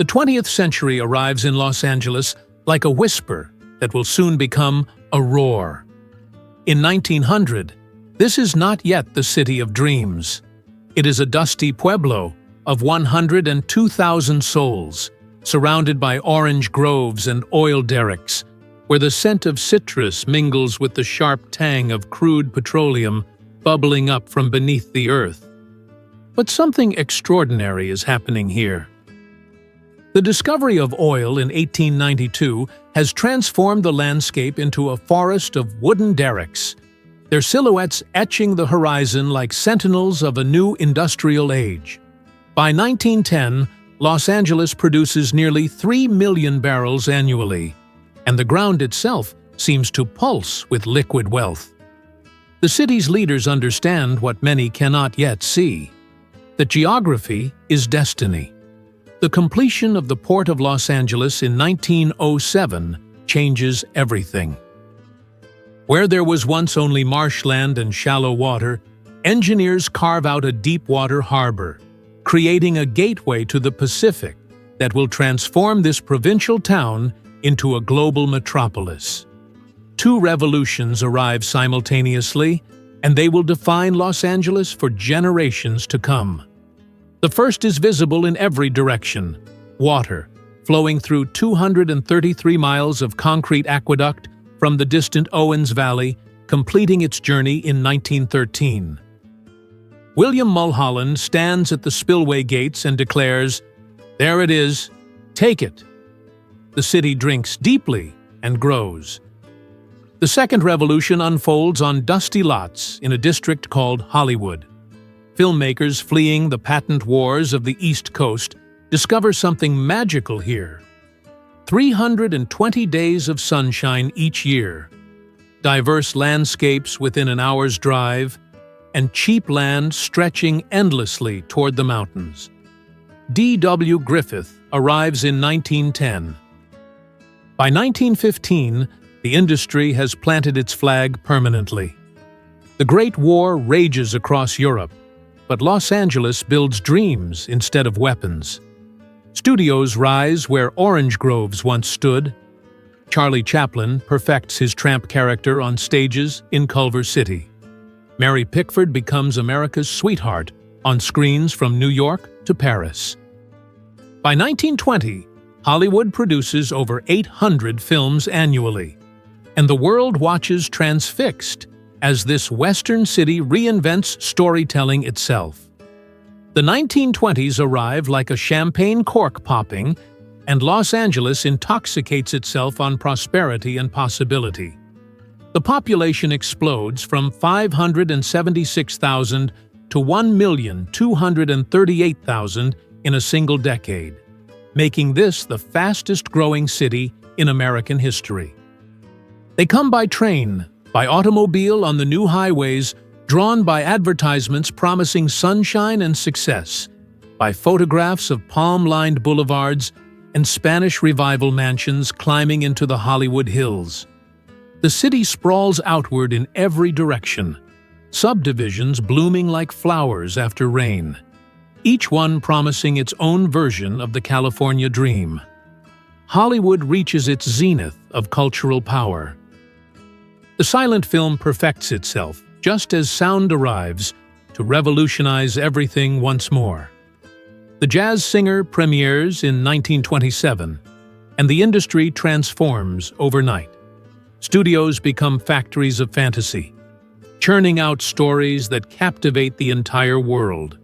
The 20th century arrives in Los Angeles like a whisper that will soon become a roar. In 1900, this is not yet the city of dreams. It is a dusty pueblo of 102,000 souls, surrounded by orange groves and oil derricks, where the scent of citrus mingles with the sharp tang of crude petroleum bubbling up from beneath the earth. But something extraordinary is happening here. The discovery of oil in 1892 has transformed the landscape into a forest of wooden derricks, their silhouettes etching the horizon like sentinels of a new industrial age. By 1910, Los Angeles produces nearly 3 million barrels annually, and the ground itself seems to pulse with liquid wealth. The city's leaders understand what many cannot yet see: that geography is destiny. The completion of the Port of Los Angeles in 1907 changes everything. Where there was once only marshland and shallow water, engineers carve out a deep-water harbor, creating a gateway to the Pacific that will transform this provincial town into a global metropolis. Two revolutions arrive simultaneously, and they will define Los Angeles for generations to come. The first is visible in every direction: water, flowing through 233 miles of concrete aqueduct from the distant Owens Valley, completing its journey in 1913. William Mulholland stands at the spillway gates and declares, "There it is, take it." The city drinks deeply and grows. The second revolution unfolds on dusty lots in a district called Hollywood. Filmmakers fleeing the patent wars of the East Coast discover something magical here. 320 days of sunshine each year, diverse landscapes within an hour's drive, and cheap land stretching endlessly toward the mountains. D.W. Griffith arrives in 1910. By 1915, the industry has planted its flag permanently. The Great War rages across Europe, but Los Angeles builds dreams instead of weapons. Studios rise where orange groves once stood. Charlie Chaplin perfects his tramp character on stages in Culver City. Mary Pickford becomes America's sweetheart on screens from New York to Paris. By 1920, Hollywood produces over 800 films annually, and the world watches transfixed as this Western city reinvents storytelling itself. The 1920s arrive like a champagne cork popping, and Los Angeles intoxicates itself on prosperity and possibility. The population explodes from 576,000 to 1,238,000 in a single decade, making this the fastest-growing city in American history. They come by train, by automobile on the new highways, drawn by advertisements promising sunshine and success, by photographs of palm-lined boulevards and Spanish Revival mansions climbing into the Hollywood Hills. The city sprawls outward in every direction, subdivisions blooming like flowers after rain, each one promising its own version of the California dream. Hollywood reaches its zenith of cultural power. The silent film perfects itself just as sound arrives to revolutionize everything once more. The Jazz Singer premieres in 1927, and the industry transforms overnight. Studios become factories of fantasy, churning out stories that captivate the entire world.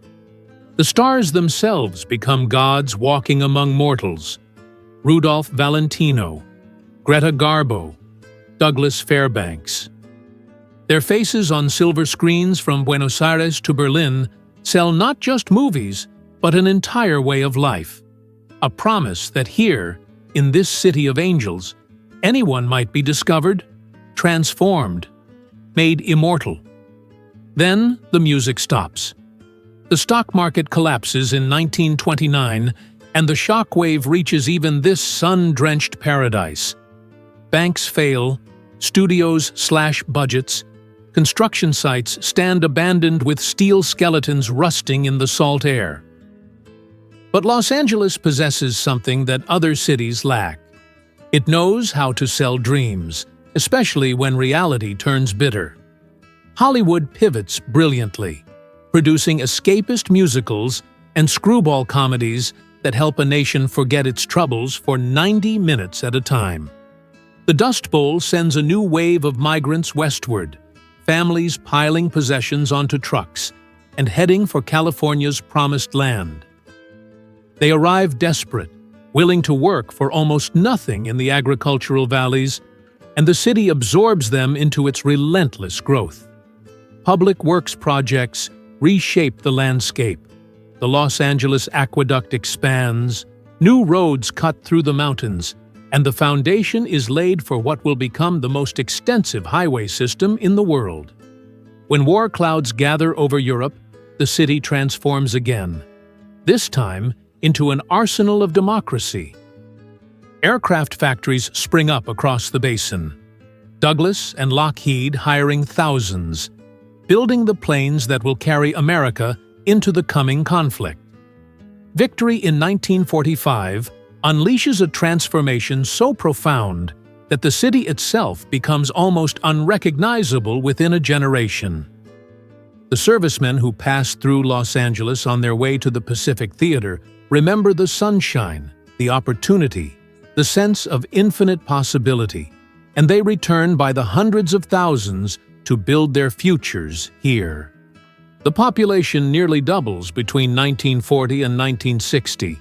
The stars themselves become gods walking among mortals: Rudolph Valentino, Greta Garbo, Douglas Fairbanks. Their faces on silver screens from Buenos Aires to Berlin sell not just movies, but an entire way of life. A promise that here, in this city of angels, anyone might be discovered, transformed, made immortal. Then the music stops. The stock market collapses in 1929, and the shockwave reaches even this sun-drenched paradise. Banks fail, studios slash budgets, construction sites stand abandoned with steel skeletons rusting in the salt air. But Los Angeles possesses something that other cities lack. It knows how to sell dreams, especially when reality turns bitter. Hollywood pivots brilliantly, producing escapist musicals and screwball comedies that help a nation forget its troubles for 90 minutes at a time. The Dust Bowl sends a new wave of migrants westward, families piling possessions onto trucks and heading for California's promised land. They arrive desperate, willing to work for almost nothing in the agricultural valleys, and the city absorbs them into its relentless growth. Public works projects reshape the landscape. The Los Angeles aqueduct expands, new roads cut through the mountains, and the foundation is laid for what will become the most extensive highway system in the world. When war clouds gather over Europe, the city transforms again, this time into an arsenal of democracy. Aircraft factories spring up across the basin, Douglas and Lockheed hiring thousands, building the planes that will carry America into the coming conflict. Victory in 1945 unleashes a transformation so profound that the city itself becomes almost unrecognizable within a generation. The servicemen who passed through Los Angeles on their way to the Pacific Theater remember the sunshine, the opportunity, the sense of infinite possibility, and they return by the hundreds of thousands to build their futures here. The population nearly doubles between 1940 and 1960,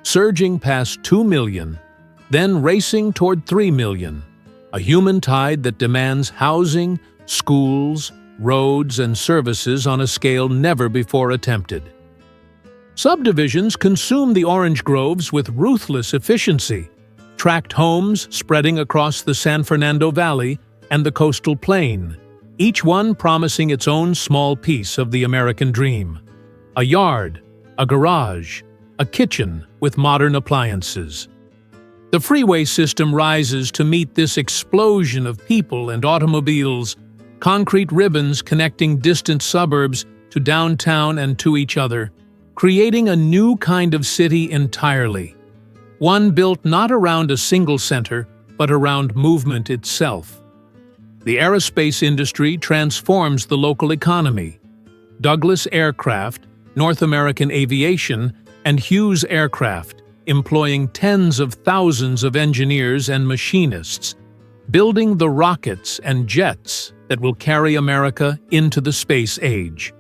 surging past 2 million, then racing toward 3 million, a human tide that demands housing, schools, roads, and services on a scale never before attempted. Subdivisions consume the orange groves with ruthless efficiency, tract homes spreading across the San Fernando Valley and the coastal plain, each one promising its own small piece of the American dream. A yard, a garage, a kitchen with modern appliances. The freeway system rises to meet this explosion of people and automobiles, concrete ribbons connecting distant suburbs to downtown and to each other, creating a new kind of city entirely, one built not around a single center, but around movement itself. The aerospace industry transforms the local economy. Douglas Aircraft, North American Aviation, and Hughes Aircraft, employing tens of thousands of engineers and machinists, building the rockets and jets that will carry America into the space age.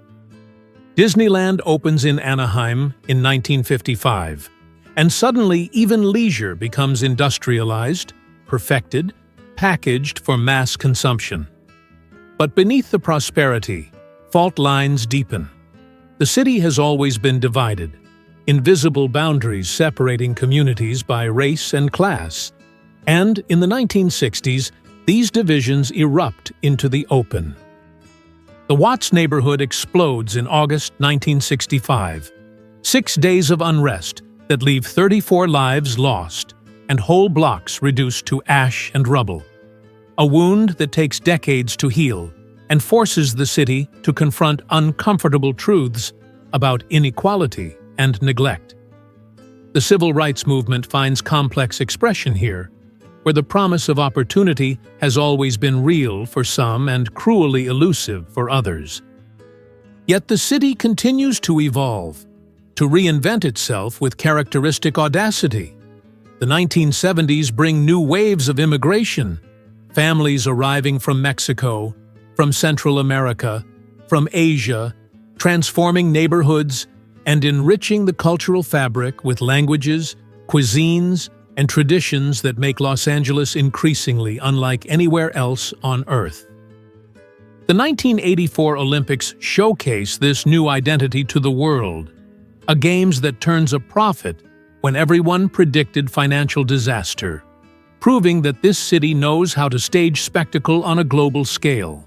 Disneyland opens in Anaheim in 1955, and suddenly even leisure becomes industrialized, perfected, packaged for mass consumption. But beneath the prosperity, fault lines deepen. The city has always been divided, invisible boundaries separating communities by race and class. And in the 1960s, these divisions erupt into the open. The Watts neighborhood explodes in August 1965. 6 days of unrest that leave 34 lives lost and whole blocks reduced to ash and rubble. A wound that takes decades to heal and forces the city to confront uncomfortable truths about inequality and neglect. The civil rights movement finds complex expression here, where the promise of opportunity has always been real for some and cruelly elusive for others. Yet the city continues to evolve, to reinvent itself with characteristic audacity. The 1970s bring new waves of immigration, families arriving from Mexico, from Central America, from Asia, transforming neighborhoods and enriching the cultural fabric with languages, cuisines, and traditions that make Los Angeles increasingly unlike anywhere else on Earth. The 1984 Olympics showcase this new identity to the world, a Games that turns a profit when everyone predicted financial disaster, proving that this city knows how to stage spectacle on a global scale.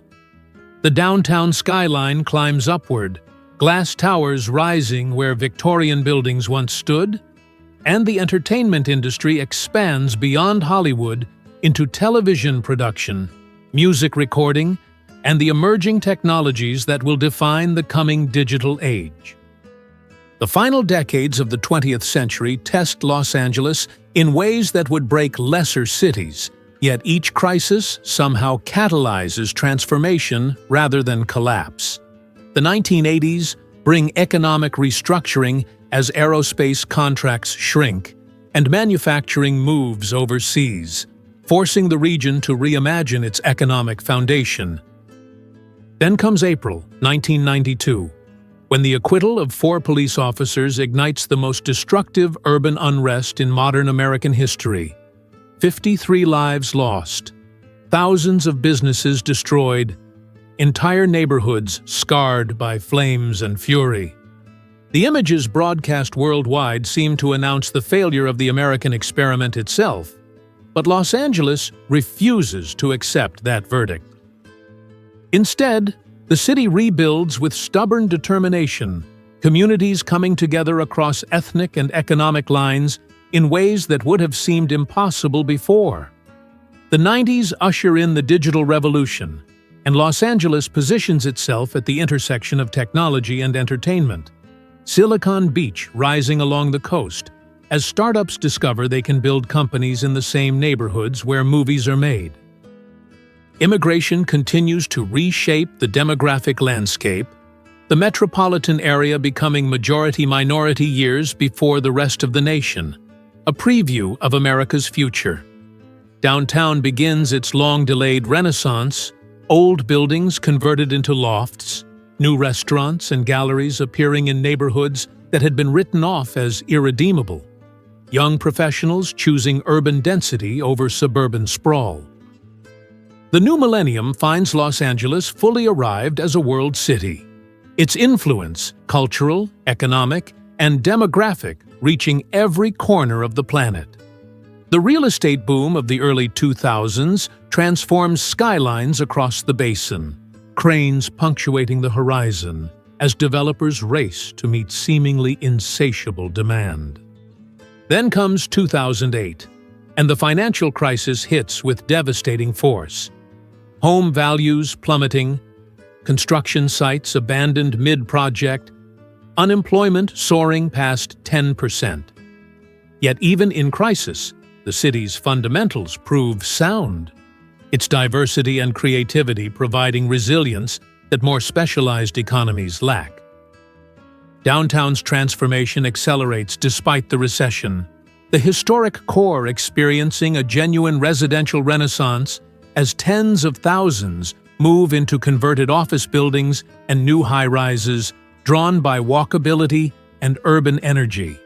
The downtown skyline climbs upward, glass towers rising where Victorian buildings once stood, and the entertainment industry expands beyond Hollywood into television production, music recording, and the emerging technologies that will define the coming digital age. The final decades of the 20th century test Los Angeles in ways that would break lesser cities, yet each crisis somehow catalyzes transformation rather than collapse. The 1980s bring economic restructuring as aerospace contracts shrink and manufacturing moves overseas, forcing the region to reimagine its economic foundation. Then comes April 1992, when the acquittal of 4 police officers ignites the most destructive urban unrest in modern American history. 53 lives lost, thousands of businesses destroyed, entire neighborhoods scarred by flames and fury. The images broadcast worldwide seem to announce the failure of the American experiment itself, but Los Angeles refuses to accept that verdict. Instead, the city rebuilds with stubborn determination, communities coming together across ethnic and economic lines in ways that would have seemed impossible before. The 90s usher in the digital revolution, and Los Angeles positions itself at the intersection of technology and entertainment. Silicon Beach rising along the coast, as startups discover they can build companies in the same neighborhoods where movies are made. Immigration continues to reshape the demographic landscape, the metropolitan area becoming majority-minority years before the rest of the nation, a preview of America's future. Downtown begins its long-delayed renaissance, old buildings converted into lofts, new restaurants and galleries appearing in neighborhoods that had been written off as irredeemable, young professionals choosing urban density over suburban sprawl. The new millennium finds Los Angeles fully arrived as a world city, its influence, cultural, economic, and demographic, reaching every corner of the planet. The real estate boom of the early 2000s transforms skylines across the basin, cranes punctuating the horizon as developers race to meet seemingly insatiable demand. Then comes 2008, and the financial crisis hits with devastating force. Home values plummeting, construction sites abandoned mid-project, unemployment soaring past 10%. Yet even in crisis, the city's fundamentals prove sound, its diversity and creativity providing resilience that more specialized economies lack. Downtown's transformation accelerates despite the recession, the historic core experiencing a genuine residential renaissance as tens of thousands move into converted office buildings and new high-rises drawn by walkability and urban energy.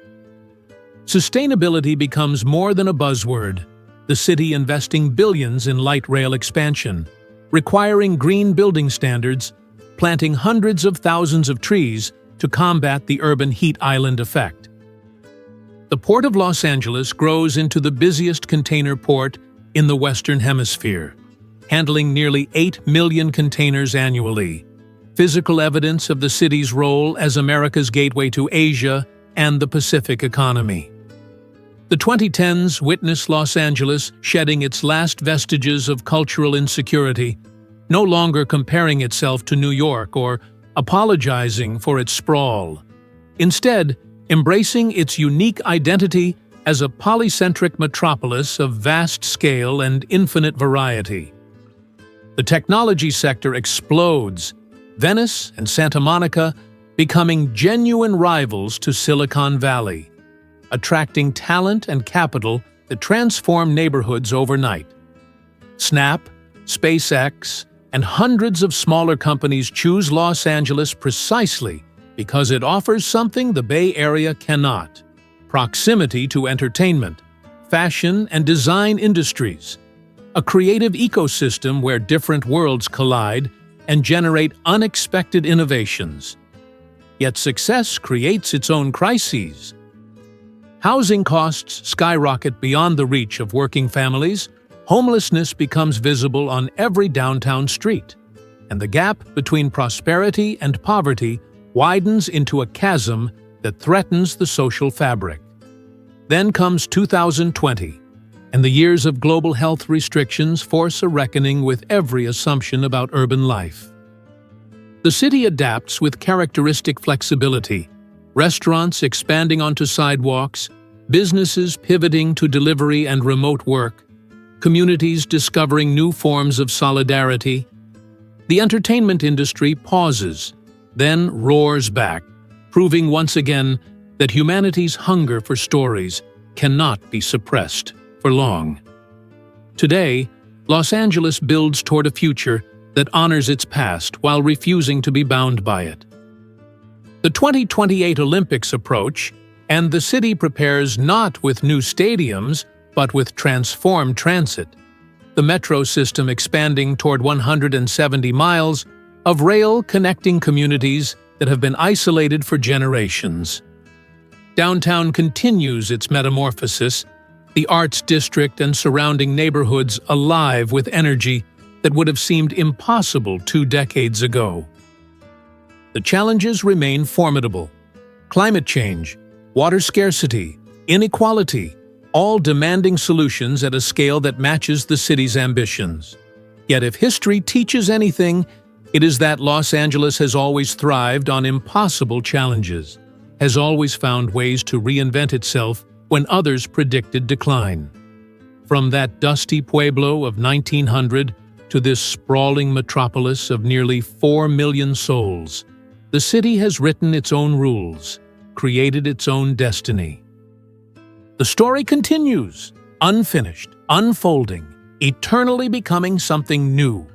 Sustainability becomes more than a buzzword, the city investing billions in light rail expansion, requiring green building standards, planting hundreds of thousands of trees to combat the urban heat island effect. The Port of Los Angeles grows into the busiest container port in the Western Hemisphere, handling nearly 8 million containers annually, physical evidence of the city's role as America's gateway to Asia and the Pacific economy. The 2010s witnessed Los Angeles shedding its last vestiges of cultural insecurity, no longer comparing itself to New York or apologizing for its sprawl. Instead, embracing its unique identity as a polycentric metropolis of vast scale and infinite variety. The technology sector explodes, Venice and Santa Monica becoming genuine rivals to Silicon Valley, attracting talent and capital that transform neighborhoods overnight. Snap, SpaceX, and hundreds of smaller companies choose Los Angeles precisely because it offers something the Bay Area cannot: proximity to entertainment, fashion, and design industries. A creative ecosystem where different worlds collide and generate unexpected innovations. Yet success creates its own crises. Housing costs skyrocket beyond the reach of working families, homelessness becomes visible on every downtown street, and the gap between prosperity and poverty widens into a chasm that threatens the social fabric. Then comes 2020, and the years of global health restrictions force a reckoning with every assumption about urban life. The city adapts with characteristic flexibility, Restaurants expanding onto sidewalks, businesses pivoting to delivery and remote work, communities discovering new forms of solidarity. The entertainment industry pauses, then roars back, proving once again that humanity's hunger for stories cannot be suppressed for long. Today, Los Angeles builds toward a future that honors its past while refusing to be bound by it. The 2028 Olympics approach, and the city prepares not with new stadiums, but with transformed transit. The metro system expanding toward 170 miles of rail connecting communities that have been isolated for generations. Downtown continues its metamorphosis, the arts district and surrounding neighborhoods alive with energy that would have seemed impossible 2 decades ago. The challenges remain formidable. Climate change, water scarcity, inequality, all demanding solutions at a scale that matches the city's ambitions. Yet if history teaches anything, it is that Los Angeles has always thrived on impossible challenges, has always found ways to reinvent itself when others predicted decline. From that dusty pueblo of 1900 to this sprawling metropolis of nearly 4 million souls, the city has written its own rules, created its own destiny. The story continues, unfinished, unfolding, eternally becoming something new.